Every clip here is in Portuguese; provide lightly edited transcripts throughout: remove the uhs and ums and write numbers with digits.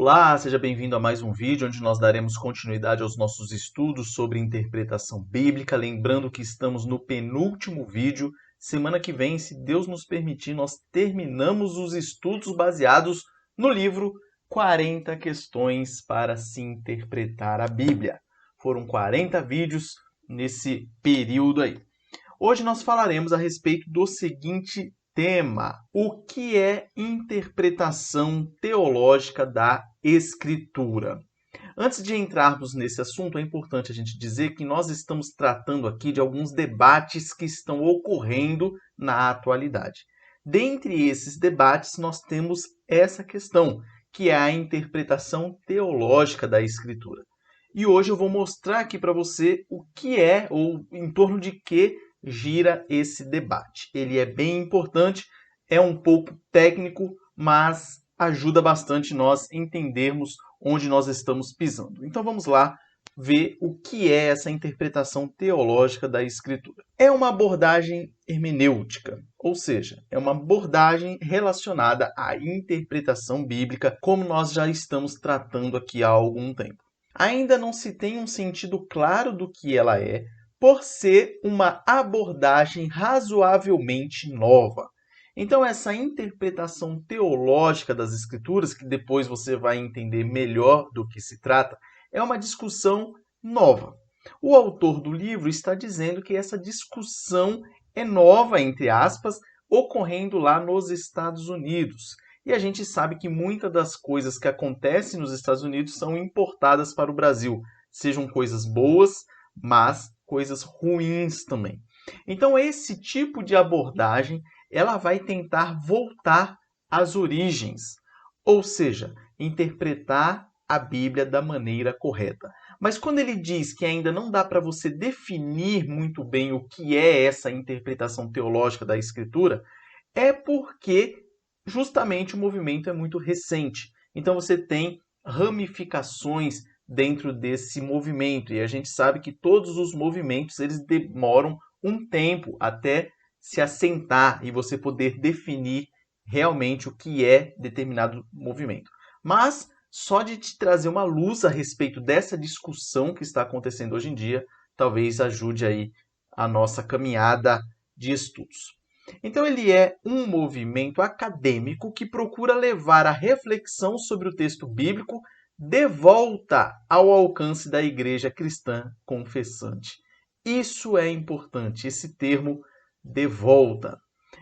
Olá, seja bem-vindo a mais um vídeo onde nós daremos continuidade aos nossos estudos sobre interpretação bíblica. Lembrando que estamos no penúltimo vídeo. Semana que vem, se Deus nos permitir, nós terminamos os estudos baseados no livro 40 Questões para se Interpretar a Bíblia. Foram 40 vídeos nesse período aí. Hoje nós falaremos a respeito do seguinte tema: o que é interpretação teológica da Escritura? Antes de entrarmos nesse assunto, é importante a gente dizer que nós estamos tratando aqui de alguns debates que estão ocorrendo na atualidade. Dentre esses debates, nós temos essa questão, que é a interpretação teológica da Escritura. E hoje eu vou mostrar aqui para você o que é, ou em torno de que gira esse debate. Ele é bem importante, é um pouco técnico, mas ajuda bastante nós entendermos onde nós estamos pisando. Então vamos lá ver o que é essa interpretação teológica da Escritura. É uma abordagem hermenêutica, ou seja, é uma abordagem relacionada à interpretação bíblica, como nós já estamos tratando aqui há algum tempo. Ainda não se tem um sentido claro do que ela é, por ser uma abordagem razoavelmente nova. Então, essa interpretação teológica das Escrituras, que depois você vai entender melhor do que se trata, é uma discussão nova. O autor do livro está dizendo que essa discussão é nova, entre aspas, ocorrendo lá nos Estados Unidos. E a gente sabe que muitas das coisas que acontecem nos Estados Unidos são importadas para o Brasil, sejam coisas boas, mas coisas ruins também. Então, esse tipo de abordagem, ela vai tentar voltar às origens, ou seja, interpretar a Bíblia da maneira correta. Mas quando ele diz que ainda não dá para você definir muito bem o que é essa interpretação teológica da Escritura, é porque justamente o movimento é muito recente. Então você tem ramificações dentro desse movimento. E a gente sabe que todos os movimentos eles demoram um tempo até se assentar e você poder definir realmente o que é determinado movimento. Mas só de te trazer uma luz a respeito dessa discussão que está acontecendo hoje em dia, talvez ajude aí a nossa caminhada de estudos. Então ele é um movimento acadêmico que procura levar a reflexão sobre o texto bíblico de volta ao alcance da igreja cristã confessante. Isso é importante, esse termo de volta.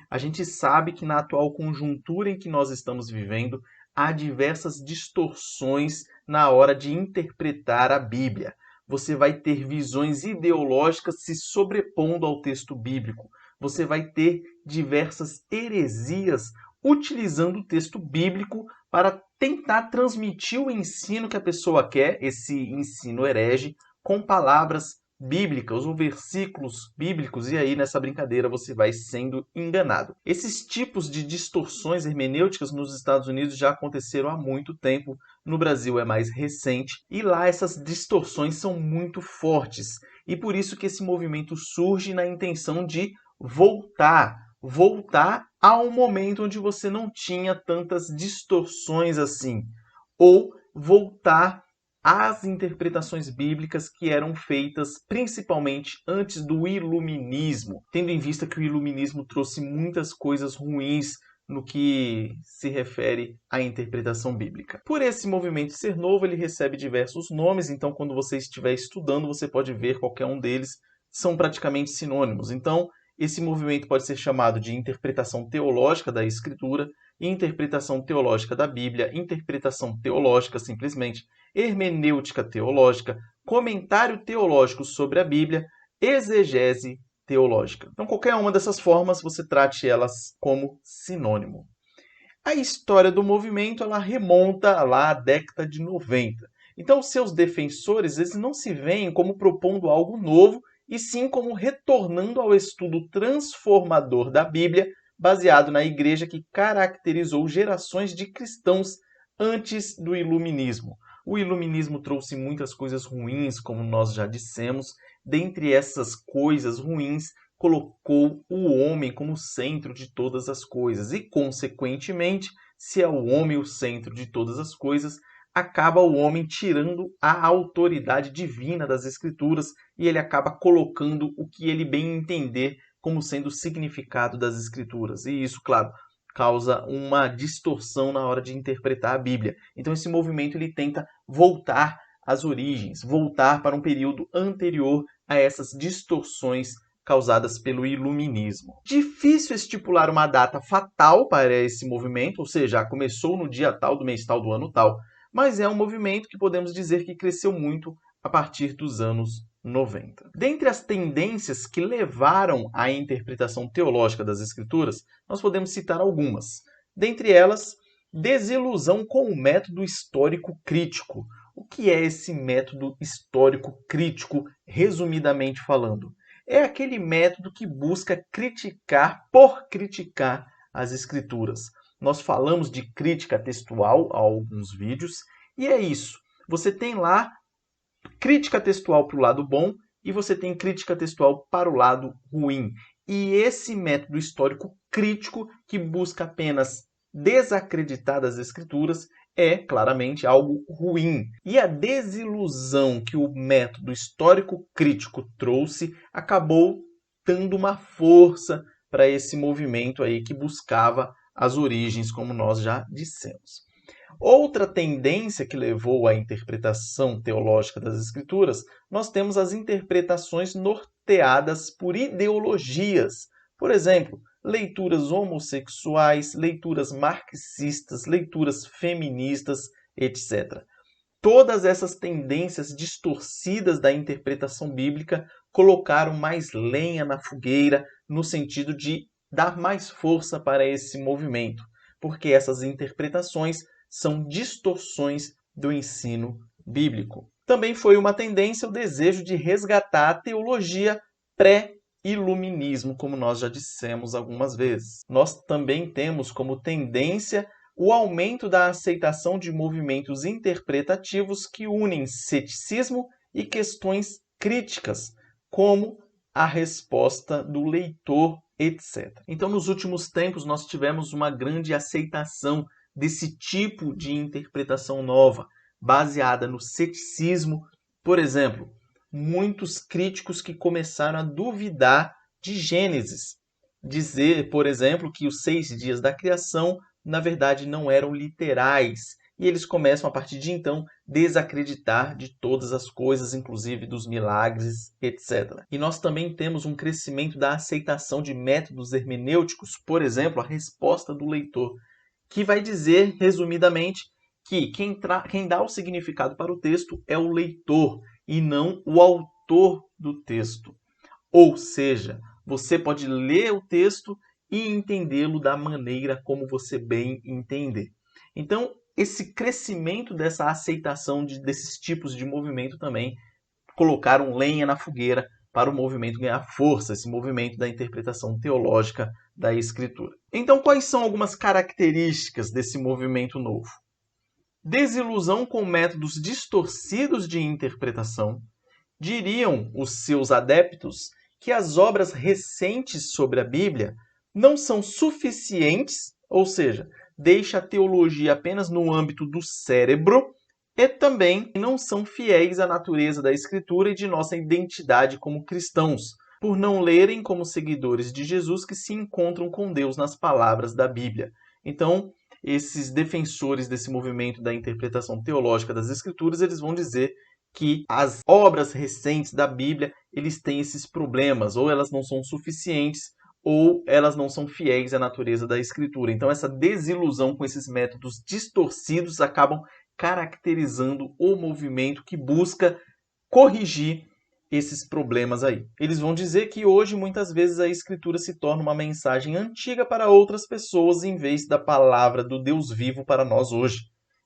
A gente sabe que na atual conjuntura em que nós estamos vivendo, há diversas distorções na hora de interpretar a Bíblia. Você vai ter visões ideológicas se sobrepondo ao texto bíblico. Você vai ter diversas heresias utilizando o texto bíblico para tentar transmitir o ensino que a pessoa quer, esse ensino herege, com palavras bíblicas ou versículos bíblicos, e aí nessa brincadeira você vai sendo enganado. Esses tipos de distorções hermenêuticas nos Estados Unidos já aconteceram há muito tempo, no Brasil é mais recente, e lá essas distorções são muito fortes. E por isso que esse movimento surge na intenção de voltar ao momento onde você não tinha tantas distorções assim, ou voltar às interpretações bíblicas que eram feitas principalmente antes do iluminismo, tendo em vista que o iluminismo trouxe muitas coisas ruins no que se refere à interpretação bíblica. Por esse movimento ser novo, ele recebe diversos nomes, então quando você estiver estudando, você pode ver qualquer um deles, são praticamente sinônimos. Então, esse movimento pode ser chamado de interpretação teológica da Escritura, interpretação teológica da Bíblia, interpretação teológica simplesmente, hermenêutica teológica, comentário teológico sobre a Bíblia, exegese teológica. Então, qualquer uma dessas formas, você trate elas como sinônimo. A história do movimento ela remonta lá à década de 90. Então, seus defensores eles não se veem como propondo algo novo, e sim como retornando ao estudo transformador da Bíblia, baseado na igreja que caracterizou gerações de cristãos antes do iluminismo. O iluminismo trouxe muitas coisas ruins, como nós já dissemos. Dentre essas coisas ruins, colocou o homem como centro de todas as coisas. E, consequentemente, se é o homem o centro de todas as coisas, acaba o homem tirando a autoridade divina das Escrituras e ele acaba colocando o que ele bem entender como sendo o significado das Escrituras. E isso, claro, causa uma distorção na hora de interpretar a Bíblia. Então esse movimento ele tenta voltar às origens, voltar para um período anterior a essas distorções causadas pelo iluminismo. Difícil estipular uma data fatal para esse movimento, ou seja, começou no dia tal, do mês tal, do ano tal, mas é um movimento que podemos dizer que cresceu muito a partir dos anos 90. Dentre as tendências que levaram à interpretação teológica das Escrituras, nós podemos citar algumas. Dentre elas, desilusão com o método histórico crítico. O que é esse método histórico crítico, resumidamente falando? É aquele método que busca criticar por criticar as Escrituras. Nós falamos de crítica textual há alguns vídeos, e é isso. Você tem lá crítica textual para o lado bom e você tem crítica textual para o lado ruim. E esse método histórico crítico, que busca apenas desacreditar as Escrituras, é claramente algo ruim. E a desilusão que o método histórico crítico trouxe acabou dando uma força para esse movimento aí que buscava as origens, como nós já dissemos. Outra tendência que levou à interpretação teológica das Escrituras, nós temos as interpretações norteadas por ideologias. Por exemplo, leituras homossexuais, leituras marxistas, leituras feministas, etc. Todas essas tendências distorcidas da interpretação bíblica colocaram mais lenha na fogueira no sentido de dar mais força para esse movimento, porque essas interpretações são distorções do ensino bíblico. Também foi uma tendência o desejo de resgatar a teologia pré-iluminismo, como nós já dissemos algumas vezes. Nós também temos como tendência o aumento da aceitação de movimentos interpretativos que unem ceticismo e questões críticas, como a resposta do leitor, etc. Então, nos últimos tempos, nós tivemos uma grande aceitação desse tipo de interpretação nova, baseada no ceticismo. Por exemplo, muitos críticos que começaram a duvidar de Gênesis. Dizer, por exemplo, que os 6 dias da criação, na verdade, não eram literais. E eles começam, a partir de então, desacreditar de todas as coisas, inclusive dos milagres, etc. E nós também temos um crescimento da aceitação de métodos hermenêuticos, por exemplo, a resposta do leitor, que vai dizer, resumidamente, que quem dá o significado para o texto é o leitor e não o autor do texto. Ou seja, você pode ler o texto e entendê-lo da maneira como você bem entender. Então, esse crescimento dessa aceitação desses tipos de movimento também colocaram lenha na fogueira para o movimento ganhar força, esse movimento da interpretação teológica da Escritura. Então, quais são algumas características desse movimento novo? Desilusão com métodos distorcidos de interpretação. Diriam os seus adeptos que as obras recentes sobre a Bíblia não são suficientes, ou seja, deixa a teologia apenas no âmbito do cérebro, e também não são fiéis à natureza da Escritura e de nossa identidade como cristãos, por não lerem como seguidores de Jesus que se encontram com Deus nas palavras da Bíblia. Então, esses defensores desse movimento da interpretação teológica das Escrituras, eles vão dizer que as obras recentes da Bíblia, eles têm esses problemas, ou elas não são suficientes, ou elas não são fiéis à natureza da Escritura. Então, essa desilusão com esses métodos distorcidos acabam caracterizando o movimento que busca corrigir esses problemas aí. Eles vão dizer que hoje, muitas vezes, a Escritura se torna uma mensagem antiga para outras pessoas, em vez da palavra do Deus vivo para nós hoje.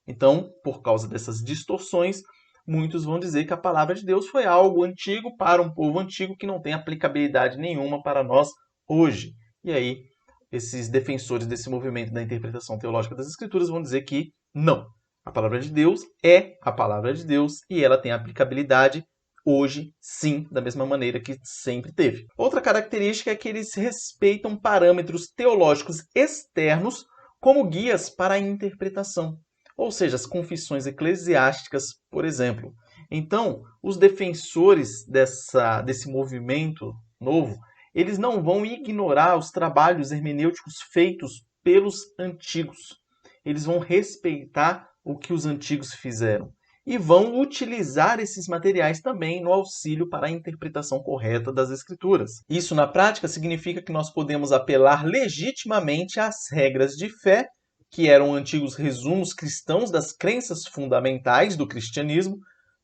Então, por causa dessas distorções, muitos vão dizer que a palavra de Deus foi algo antigo para um povo antigo que não tem aplicabilidade nenhuma para nós hoje. E aí, esses defensores desse movimento da interpretação teológica das Escrituras vão dizer que não. A palavra de Deus é a palavra de Deus e ela tem aplicabilidade hoje, sim, da mesma maneira que sempre teve. Outra característica é que eles respeitam parâmetros teológicos externos como guias para a interpretação. ou seja, as confissões eclesiásticas, por exemplo. Então, os defensores desse movimento novo, eles não vão ignorar os trabalhos hermenêuticos feitos pelos antigos. Eles vão respeitar o que os antigos fizeram e vão utilizar esses materiais também no auxílio para a interpretação correta das Escrituras. Isso, na prática, significa que nós podemos apelar legitimamente às regras de fé, que eram antigos resumos cristãos das crenças fundamentais do cristianismo,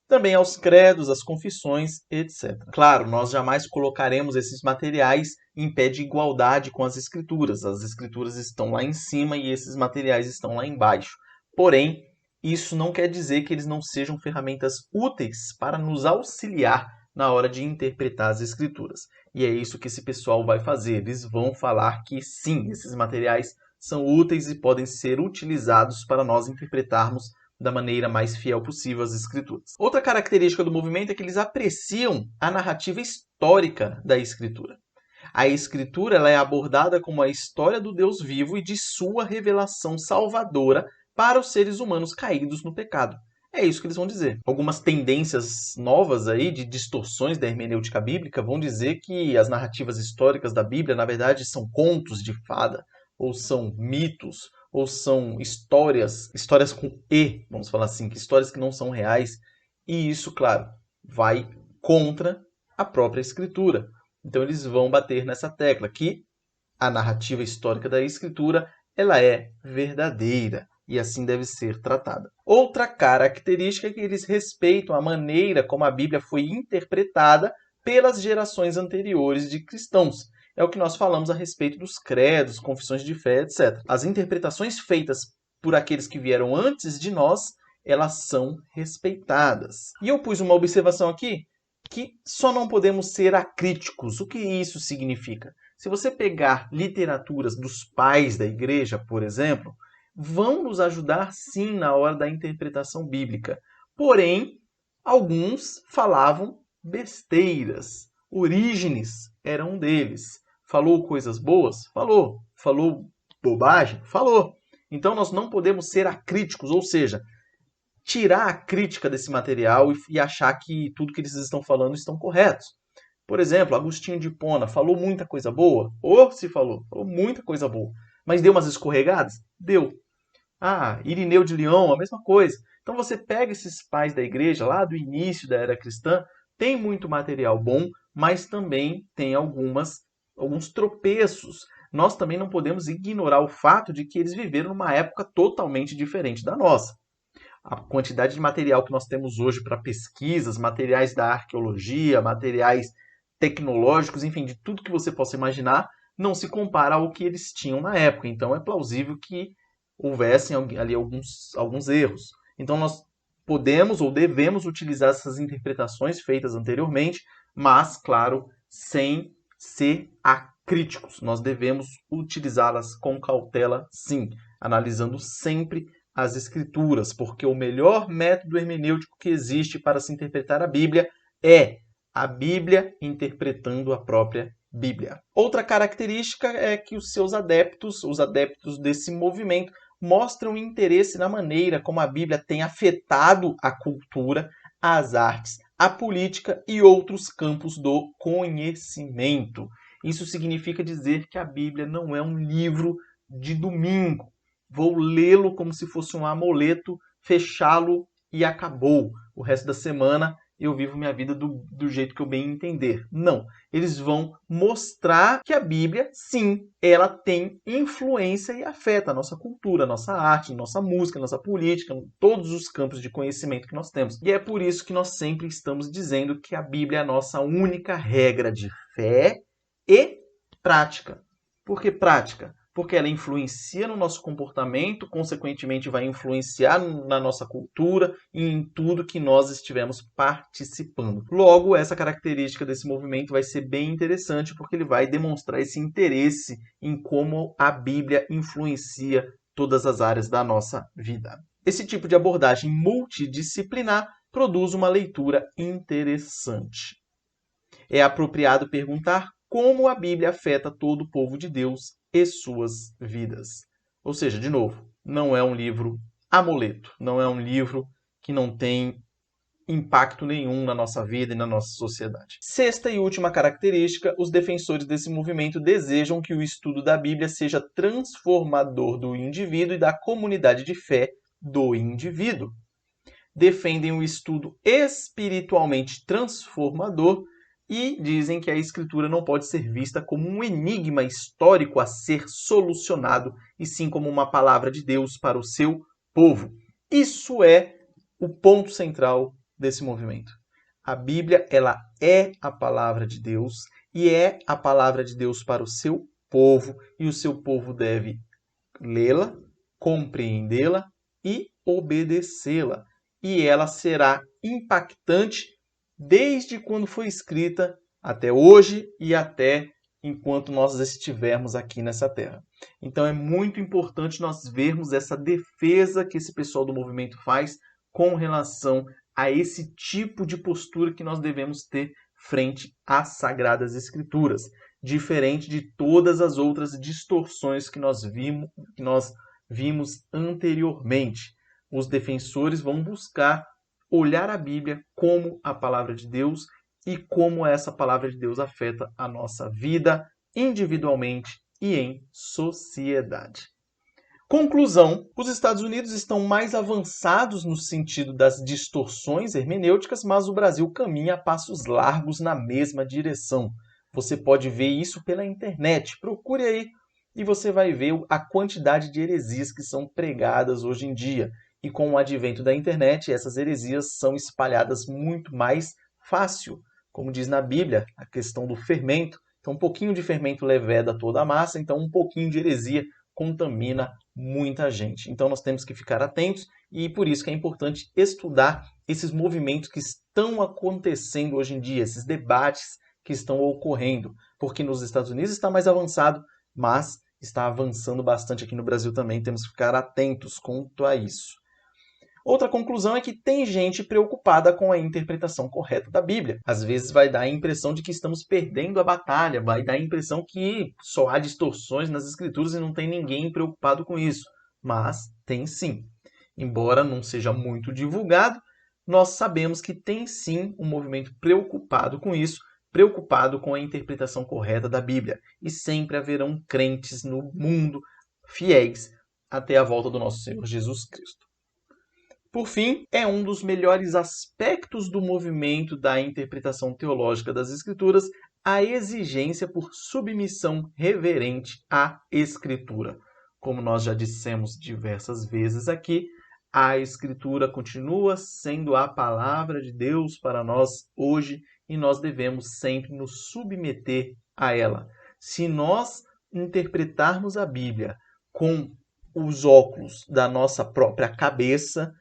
também aos credos, às confissões, etc. Claro, nós jamais colocaremos esses materiais em pé de igualdade com as Escrituras. As Escrituras estão lá em cima e esses materiais estão lá embaixo. Porém, isso não quer dizer que eles não sejam ferramentas úteis para nos auxiliar na hora de interpretar as Escrituras. E é isso que esse pessoal vai fazer. Eles vão falar que sim, esses materiais são úteis e podem ser utilizados para nós interpretarmos da maneira mais fiel possível as Escrituras. Outra característica do movimento é que eles apreciam a narrativa histórica da Escritura. A Escritura ela é abordada como a história do Deus vivo e de sua revelação salvadora para os seres humanos caídos no pecado. É isso que eles vão dizer. Algumas tendências novas aí de distorções da hermenêutica bíblica vão dizer que as narrativas históricas da Bíblia, na verdade, são contos de fada, ou são mitos, ou são histórias com E, vamos falar assim, que histórias que não são reais. E isso, claro, vai contra a própria Escritura. Então eles vão bater nessa tecla que a narrativa histórica da Escritura ela é verdadeira e assim deve ser tratada. Outra característica é que eles respeitam a maneira como a Bíblia foi interpretada pelas gerações anteriores de cristãos. É o que nós falamos a respeito dos credos, confissões de fé, etc. As interpretações feitas por aqueles que vieram antes de nós, elas são respeitadas. E eu pus uma observação aqui, que só não podemos ser acríticos. O que isso significa? Se você pegar literaturas dos pais da igreja, por exemplo, vão nos ajudar sim na hora da interpretação bíblica. Porém, alguns falavam besteiras. Orígenes era um deles. Falou coisas boas? Falou. Falou bobagem? Falou. Então nós não podemos ser acríticos, ou seja, tirar a crítica desse material e achar que tudo que eles estão falando estão corretos. Por exemplo, Agostinho de Hipona falou muita coisa boa? Ou se falou muita coisa boa. Mas deu umas escorregadas? Deu. Ah, Irineu de Lyon, a mesma coisa. Então você pega esses pais da igreja lá do início da era cristã, tem muito material bom, mas também tem alguns tropeços. Nós também não podemos ignorar o fato de que eles viveram numa época totalmente diferente da nossa. A quantidade de material que nós temos hoje para pesquisas, materiais da arqueologia, materiais tecnológicos, enfim, de tudo que você possa imaginar, não se compara ao que eles tinham na época. Então é plausível que houvessem ali alguns erros. Então nós podemos ou devemos utilizar essas interpretações feitas anteriormente, mas, claro, sem ser acríticos. Nós devemos utilizá-las com cautela, sim, analisando sempre as Escrituras, porque o melhor método hermenêutico que existe para se interpretar a Bíblia é a Bíblia interpretando a própria Bíblia. Outra característica é que os adeptos desse movimento, mostram interesse na maneira como a Bíblia tem afetado a cultura, as artes, a política e outros campos do conhecimento. Isso significa dizer que a Bíblia não é um livro de domingo. Vou lê-lo como se fosse um amuleto, fechá-lo e acabou. O resto da semana eu vivo minha vida do jeito que eu bem entender. Não. Eles vão mostrar que a Bíblia, sim, ela tem influência e afeta a nossa cultura, a nossa arte, a nossa música, a nossa política, todos os campos de conhecimento que nós temos. E é por isso que nós sempre estamos dizendo que a Bíblia é a nossa única regra de fé e prática. Por que prática? Porque ela influencia no nosso comportamento, consequentemente vai influenciar na nossa cultura e em tudo que nós estivermos participando. Logo, essa característica desse movimento vai ser bem interessante, porque ele vai demonstrar esse interesse em como a Bíblia influencia todas as áreas da nossa vida. Esse tipo de abordagem multidisciplinar produz uma leitura interessante. É apropriado perguntar como a Bíblia afeta todo o povo de Deus e suas vidas. Ou seja, de novo, não é um livro amuleto, não é um livro que não tem impacto nenhum na nossa vida e na nossa sociedade. Sexta e última característica, os defensores desse movimento desejam que o estudo da Bíblia seja transformador do indivíduo e da comunidade de fé do indivíduo. Defendem o estudo espiritualmente transformador e dizem que a Escritura não pode ser vista como um enigma histórico a ser solucionado, e sim como uma palavra de Deus para o seu povo. Isso é o ponto central desse movimento. A Bíblia, ela é a palavra de Deus e é a palavra de Deus para o seu povo, e o seu povo deve lê-la, compreendê-la e obedecê-la. E ela será impactante desde quando foi escrita até hoje e até enquanto nós estivermos aqui nessa terra. Então é muito importante nós vermos essa defesa que esse pessoal do movimento faz com relação a esse tipo de postura que nós devemos ter frente às Sagradas Escrituras, diferente de todas as outras distorções que nós vimos anteriormente. Os defensores vão buscar olhar a Bíblia como a palavra de Deus e como essa palavra de Deus afeta a nossa vida individualmente e em sociedade. Conclusão: os Estados Unidos estão mais avançados no sentido das distorções hermenêuticas, mas o Brasil caminha a passos largos na mesma direção. Você pode ver isso pela internet. Procure aí e você vai ver a quantidade de heresias que são pregadas hoje em dia. E com o advento da internet, essas heresias são espalhadas muito mais fácil. Como diz na Bíblia, a questão do fermento. Então, um pouquinho de fermento leveda toda a massa, então um pouquinho de heresia contamina muita gente. Então, nós temos que ficar atentos e por isso que é importante estudar esses movimentos que estão acontecendo hoje em dia, esses debates que estão ocorrendo. Porque nos Estados Unidos está mais avançado, mas está avançando bastante aqui no Brasil também. Temos que ficar atentos quanto a isso. Outra conclusão é que tem gente preocupada com a interpretação correta da Bíblia. Às vezes vai dar a impressão de que estamos perdendo a batalha, vai dar a impressão que só há distorções nas Escrituras e não tem ninguém preocupado com isso. Mas tem sim. Embora não seja muito divulgado, nós sabemos que tem sim um movimento preocupado com isso, preocupado com a interpretação correta da Bíblia. E sempre haverão crentes no mundo fiéis até a volta do nosso Senhor Jesus Cristo. Por fim, é um dos melhores aspectos do movimento da interpretação teológica das Escrituras a exigência por submissão reverente à Escritura. Como nós já dissemos diversas vezes aqui, a Escritura continua sendo a palavra de Deus para nós hoje e nós devemos sempre nos submeter a ela. Se nós interpretarmos a Bíblia com os óculos da nossa própria cabeça,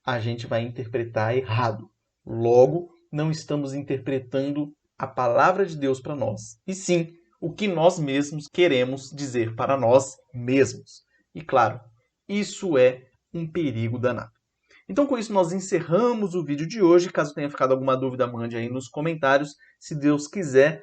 a gente vai interpretar errado. Logo, não estamos interpretando a palavra de Deus para nós, e sim o que nós mesmos queremos dizer para nós mesmos. E claro, isso é um perigo danado. Então, com isso, nós encerramos o vídeo de hoje. Caso tenha ficado alguma dúvida, mande aí nos comentários. Se Deus quiser,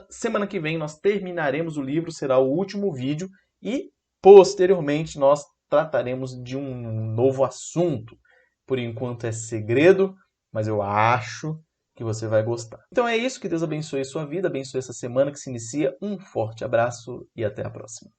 semana que vem nós terminaremos o livro, será o último vídeo, e posteriormente nós trataremos de um novo assunto. Por enquanto é segredo, mas eu acho que você vai gostar. Então é isso, que Deus abençoe a sua vida, abençoe essa semana que se inicia. Um forte abraço e até a próxima.